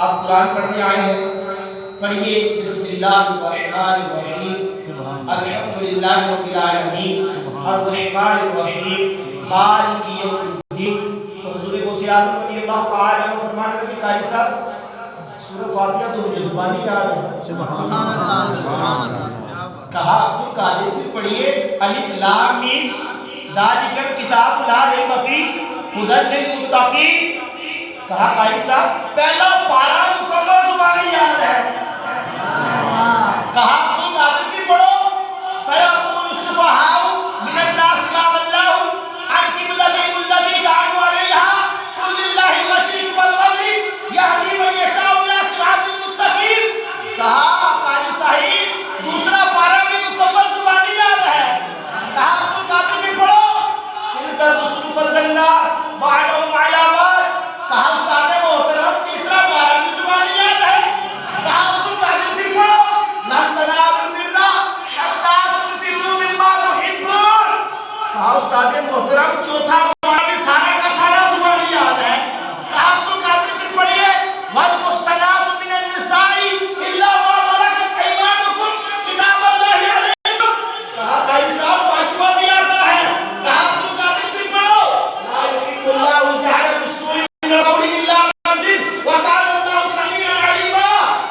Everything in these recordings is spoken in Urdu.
آپ قرآن پڑھنے آئے ہیں، پڑھیے بسم اللہ الرحمن الرحیم الحمدللہ رب العالمین الرحمن الرحیم مالک یوم الدین۔ تو حضور غوث اعظم رضی اللہ تعالیٰ عنہ فرمانے لگے قاری صاحب سورہ فاتحہ تو مجھے زبانی یاد ہے، سبحان اللہ۔ کہا عبد القادر پھر پڑھیے الف لام میم ذالک الکتاب لا ریب فیہ ھدی للمتقین۔ کہا قاری صاحب پہلا پارہ مکمل زبانی یاد ہے۔ کہا عبد القادر پھر پڑھو سیقول السفہاء من الناس ما ولاھم عن قبلتہم التی کانوا علیہا قل للہ المشرق والمغرب یہدی من یشاء الی صراط مستقیم۔ کہا قاری صاحب دوسرا پارہ بھی مکمل زبانی یاد ہے۔ کہا عبد القادر پھر پڑھو تلک الرسل فضلنا بعضهم علی بعض۔ کہا استاد محترم تیسرا پارہ بھی زبانی یاد ہے۔ کہا عبد القادر پھر پڑھو لن تنالوا البر حتی تنفقوا مما تحبون۔ کہا استاد محترم چوتھا پارہ بھی سارا کا سارا زبانی یاد ہے۔ کہا عبد القادر پھر پڑھیے والمحصنات من النساء الا ما ملکت ایمانکم کتاب اللہ علیکم۔ کہا قاری صاحب پانچواں بھی آتا ہے۔ کہا عبد القادر پھر پڑھو لا یحب اللہ الجہر بالسوء من القول الا من ظلم وکان اللہ سمیعا علیما۔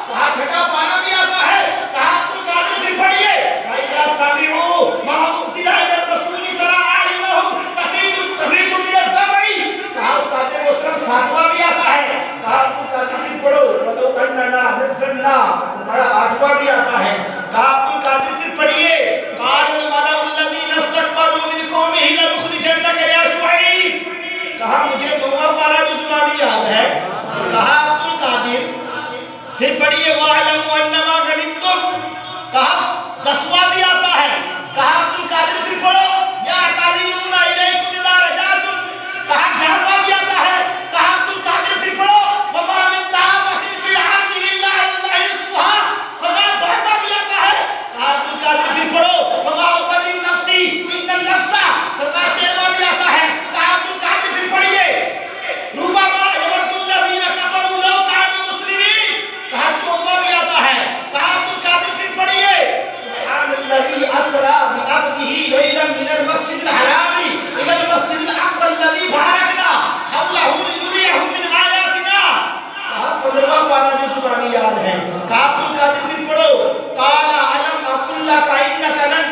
کہا چھٹا پارہ بھی آتا ہے۔ کہا عبد القادر پھر پڑھیے وَإِذَا سَمِعُوا مَا أُنزِلَ إِلَى الرَّسُولِ تَرَىٰ أَعْيُنَهُمْ تَفِيضُ مِنَ الدَّمْعِ۔ کہا استاد محترم ساتواں بھی آتا ہے۔ کہا عبد القادر پھر پڑھو وَلَوْ أَنَّنَا نَزَّلْنَا۔ تمہارا آٹھواں بھی آتا ہے۔ کہا عبد القادر پھر پڑھیے قَالَ الْمَلَأُ الَّذِينَ اسْتَكْبَرُوا مِنْ قَوْمِهِ لَنُخْرِجَنَّكَ يَا شُعَيْبُ۔ کہا مجھے نواں پارہ بھی زبانی یاد ہے۔ کہا عبد القادر پھر پڑھیے وَاعْلَمُوا أَنَّمَا غَنِمْتُمْ۔ کہا دسواں بھی